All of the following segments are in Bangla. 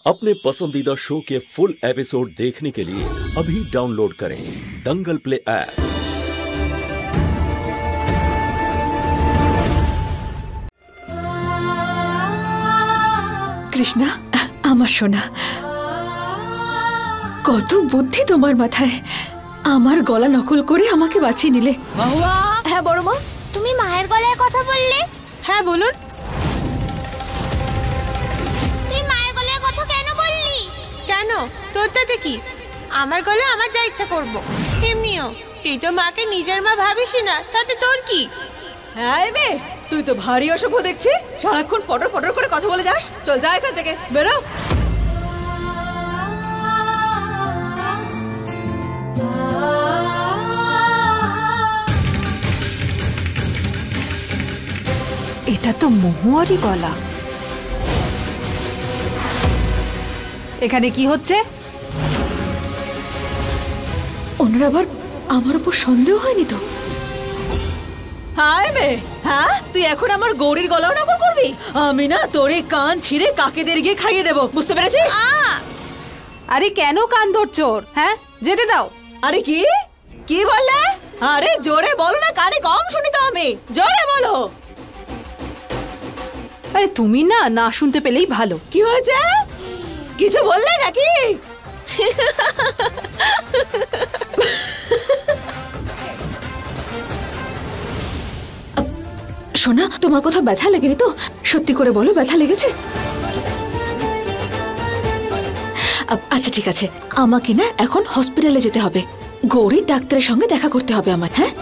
अपने पसंदीदा शो के फुल एपिसोड देखने के लिए अभी डाउनलोड करें दंगल प्ले ऐप। কৃষ্ণা আমার সোনা, কত বুদ্ধি তোমার মাথায়। আমার গলা নকল করে আমাকে বাঁচিয়ে নিলে। হ্যাঁ বড় মা, তুমি মায়ের গলায় কথা বললে? হ্যাঁ বলুন। তুই মায়ের গলায় কথা কেন বললি? কেন, তোর তাতে কি? আমার গলায় আমার যা ইচ্ছা করব। এমনিও তুই তো মাকে নিজের মা ভাবিস না, তাতে তোর কি? হ্যাঁ মেয়ে, তুই তো ভারী অসভ্য দেখছি। সারাক্ষণ পটর পটর করে কথা বলে যাস। চল যা এখান থেকে, বেরো। এটা তো মহুয়ারই গলা। এখানে কি হচ্ছে? ওনার আবার আমার উপর সন্দেহ হয়নি তো? হায় মে, হ্যাঁ তুই এখন আমার গৌরীর গলাও নকল করবি? আমি না তোর এই কান ছিঁড়ে কাকেদের গিয়ে খাইয়ে দেবো, বুঝতে পেরেছিস? আরে কেন কান ধরছো ওর? হ্যাঁ যেতে দাও। আরে কি কি বললে? আরে জোরে বলো না, কানে কম শুনি তো আমি। জোরে বলো। আরে তুমি না না শুনতে পেলেই ভালো। কি হয়েছে? কিছু বললে নাকি? সোনা, তোমার কোথাও ব্যথা লেগেনি তো? সত্যি করে বলো, ব্যথা লেগেছে? আচ্ছা ঠিক আছে, আমাকে না এখন হসপিটালে যেতে হবে। গৌরীর ডাক্তারের সঙ্গে দেখা করতে হবে আমার। হ্যাঁ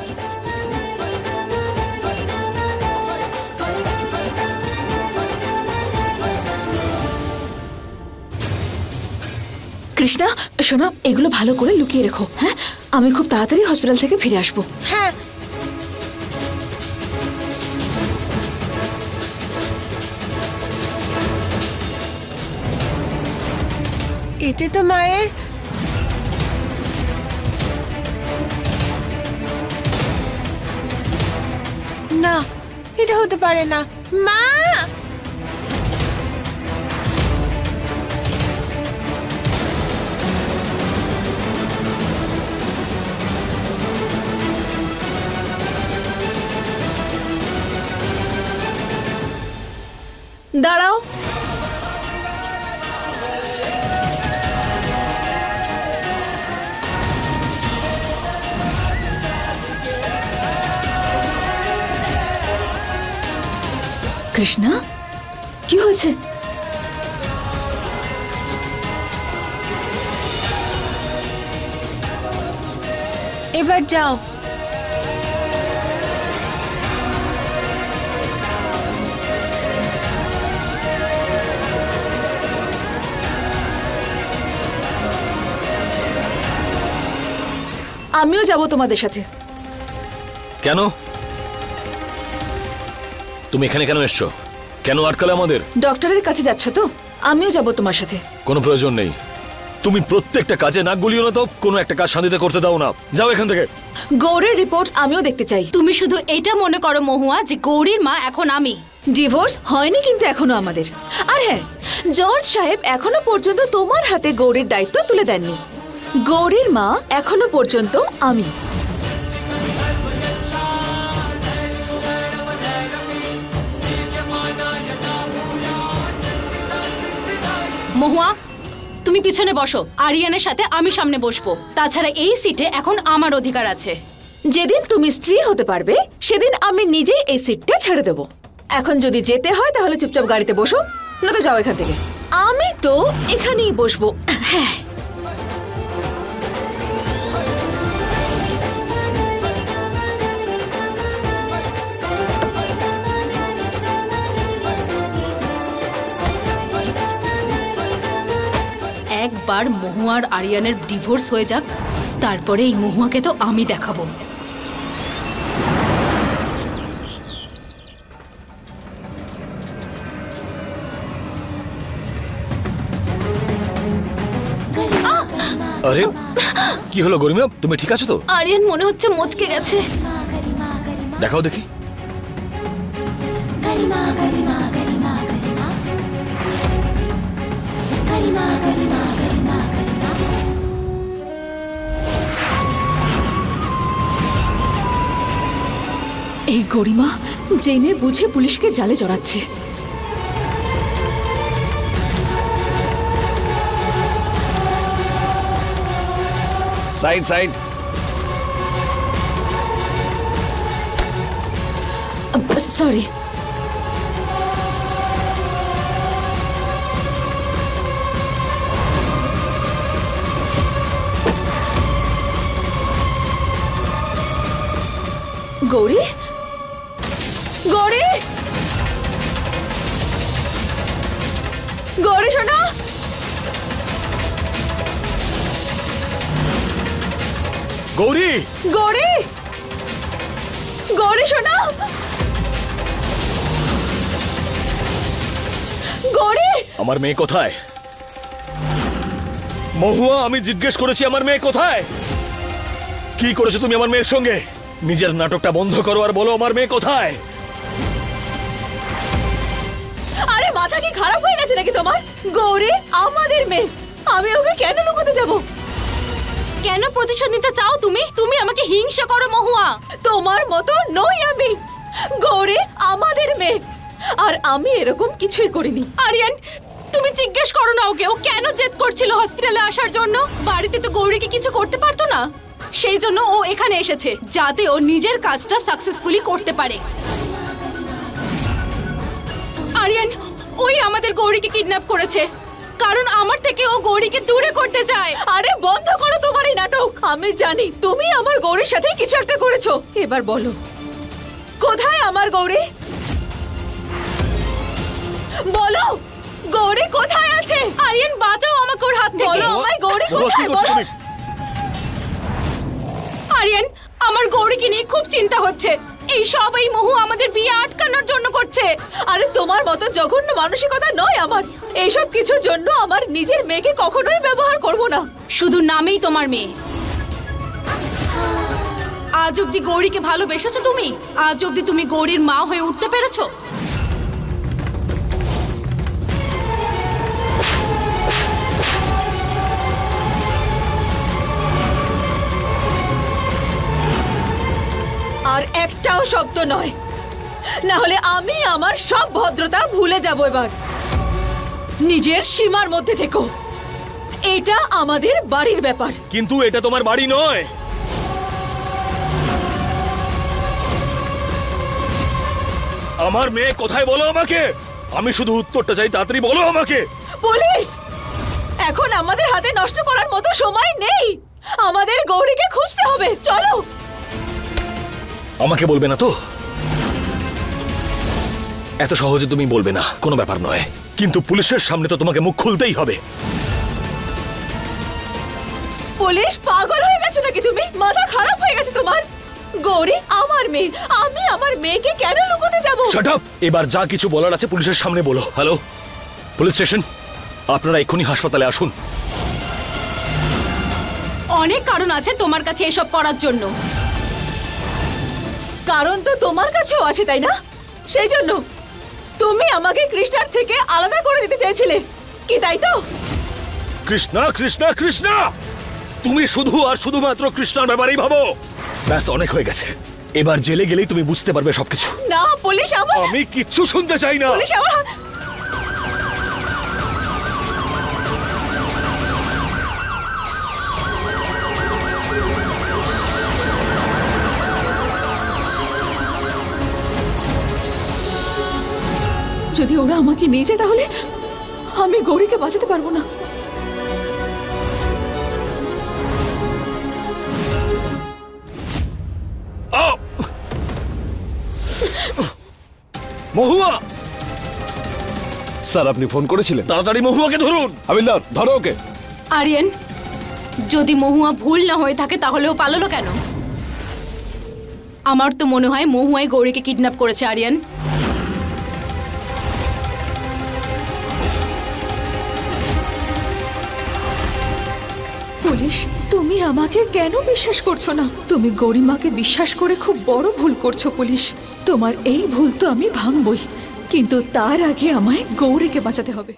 কৃষ্ণা, শোনো, এগুলো ভালো করে লুকিয়ে রেখো। হ্যাঁ, আমি খুব তাড়াতাড়ি হসপিটাল থেকে ফিরে আসবো। হ্যাঁ, এতে তো মায়ের না, এটা হতে পারে না। মা, দাঁড়াও। কৃষ্ণা, কি হয়েছে? এবার যাও। আমিও যাব তোমাদের সাথে। কেন? তুমি এখানে কেন এসছো? কেন আটকালে আমাদের? ডক্টরের কাছে যাচ্ছ তো? আমিও যাব তোমার সাথে। কোনো প্রয়োজন নেই। তুমি প্রত্যেকটা কাজে নাক গলিও না তো। কোনো একটা কাজ শান্তিতে করতে দাও না। যাও এখান থেকে। গৌরীর রিপোর্ট আমিও দেখতে চাই। তুমি শুধু এটা মনে করো মহুয়া যে গৌরীর মা এখন আমি। ডিভোর্স হয়নি কিন্তু এখনো আমাদের। আর হ্যাঁ, জর্জ সাহেব এখনো পর্যন্ত তোমার হাতে গৌরীর দায়িত্ব তুলে দেননি। গৌরীর মা এখনো পর্যন্ত আমি। মহুয়া, তুমি পিছনে বসো। আরিয়ানের সাথে আমি সামনে বসবো। তাছাড়া এই সিটে এখন আমার অধিকার আছে। যেদিন তুমি স্ত্রী হতে পারবে সেদিন আমি নিজেই এই সিটটা ছেড়ে দেব। এখন যদি যেতে হয় তাহলে চুপচাপ গাড়িতে বসো, নয়তো যাও এখান থেকে। আমি তো এখানেই বসবো। হ্যাঁ, একবার মহুয়ার আরিয়ানের ডিভোর্স হয়ে যাক, তারপরে এই মহুয়াকে তো আমি দেখাবো। আরে কি হলো গরিমা, তুমি ঠিক আছো তো? আরিয়ান মনে হচ্ছে মচকে গেছে। দেখাও দেখি। এই গরিমা জেনে বুঝে পুলিশকে জালে জড়াচ্ছে। Side side. Sorry. Gauri, Gauri, Gauri শোনো। গৌরী, গৌরী, গৌরী শোনো। গৌরী, আমার মেয়ে কোথায়? মহুয়া, আমি জিজ্ঞেস করেছি আমার মেয়ে কোথায়? কি করেছো তুমি আমার মেয়ের সঙ্গে? নিজের নাটকটা বন্ধ করো আর বলো আমার মেয়ে কোথায়। আরে মাথা কি খারাপ হয়ে গেছে নাকি তোমার? গৌরী আমাদের মেয়ে, আমি ওকে কেন লুকোতে যাব? কেন প্রতিশোধ নিতে চাও তুমি? তুমি আমাকে হিংসা করো মহুয়া। তোমার মতো নই আমি। গৌরী আমাদের মেয়ে, আর আমি এরকম কিছুই করিনি। আরিয়ান, তুমি জিজ্ঞেস করো না ওকে ও কেন জেদ করছিল হসপিটালে আসার জন্য। বাড়িতে তো গৌরীকে কিছু করতে পারতো না, সেই জন্য ও এখানে এসেছে যাতে ও নিজের কাজটা সাকসেসফুলি করতে পারে। আরিয়ান, ওই আমাদের গৌরীকে কিডন্যাপ করেছে কারণ আমার থেকে ও গৌরীকে দূরে করতে চায়। আরে বন্ধ করো তোমার এই নাটক। আমি জানি তুমি আমার গৌরীর সাথে কিছু একটা করেছো। এবার বলো কোথায় আমার গৌরী? বলো গৌরী কোথায় আছে? আরিয়ান, বাঁচাও আমাকে ওর হাত থেকে। বলো আমায় গৌরী মহুয়া, কি কোথায়? করছো বলো। তুমি? আরিয়ান, আমার গৌরীকে নিয়ে খুব চিন্তা হচ্ছে। এই সব এই মহু আমাদের বিয়ে আটকানোর জন্য করছে। আরে তোমার মতো জঘন্য মানসিকতা নয় আমার। এইসব কিছুর জন্য আমার নিজের মেয়েকে কখনোই ব্যবহার করব না। শুধু নামেই তোমার মেয়ে। আজ অব্দি গৌরীকে ভালোবেসেছো তুমি? আজ অব্দি তুমি গৌরীর মা হয়ে উঠতে পেরেছো? আর একটাও শব্দ নয়, না হলে আমি আমার সব ভদ্রতা ভুলে যাব। এবার নিজের সীমার মধ্যে থেকো। এটা আমাদের বাড়ির ব্যাপার। কিন্তু এটা তোমার বাড়ি নয়। আমার মেয়ে কোথায় বলো আমাকে। আমি শুধু উত্তরটা চাই, তাড়াতাড়ি বলো আমাকে। পুলিশ, এখন আমাদের হাতে নষ্ট করার মতো সময় নেই। আমাদের গৌরীকে খুঁজতে হবে। চলো। আমাকে বলবে না তো? এত সহজে তুমি বলবে না, কোনো ব্যাপার নয়। কিন্তু পুলিশের সামনে তো তোমাকে মুখ খুলতেই হবে। পুলিশ, পাগল হয়ে গেছো নাকি তুমি? মাথা খারাপ হয়ে গেছে তোমার? গৌরী আমার মেয়ে, আমি আমার মেয়েকে কেন লুকোতে যাব? Shut up! এবার যা কিছু বলার আছে পুলিশের সামনে বলো। হ্যালো, পুলিশ স্টেশন, আপনারা এক্ষুনি হাসপাতালে আসুন। অনেক কারণ আছে তোমার কাছে এসব করার জন্য। কারণ তো তোমার কাছেও আছে, তাই না? সেই জন্য তুমি আমাকে কৃষ্ণার থেকে আলাদা করে দিতে চেয়েছিলে কি, তাই তো? কৃষ্ণা, কৃষ্ণা, কৃষ্ণা! তুমি শুধু আর শুধুমাত্র কৃষ্ণার ব্যাপারেই ভাবো। ব্যাস, অনেক হয়ে গেছে। এবার জেলে গেলেই তুমি বুঝতে পারবে সবকিছু। না পুলিশ, আমি কিচ্ছু শুনতে চাই না। পুলিশ আমার যদি ওরা আমাকে নিয়ে যায় তাহলে আমি গৌরীকে বাঁচাতে পারবো না। মহুয়া! স্যার, আপনি ফোন করেছিলেন? তাড়াতাড়ি মহুয়াকে ধরুন। হাবিলদার, ধরো ওকে। আরিয়ান, যদি মহুয়া ভুল না হয়ে থাকে তাহলে ও পালালো কেন? আমার তো মনে হয় মহুয়াই গৌরীকে কিডন্যাপ করেছে। আরিয়ান, পুলিশ, তুমি আমাকে কেন বিশ্বাস করছো না? তুমি গরিমাকে বিশ্বাস করে খুব বড় ভুল করছো পুলিশ। তোমার এই ভুল তো আমি ভাঙবই, কিন্তু তার আগে আমায় গৌরীকে বাঁচাতে হবে।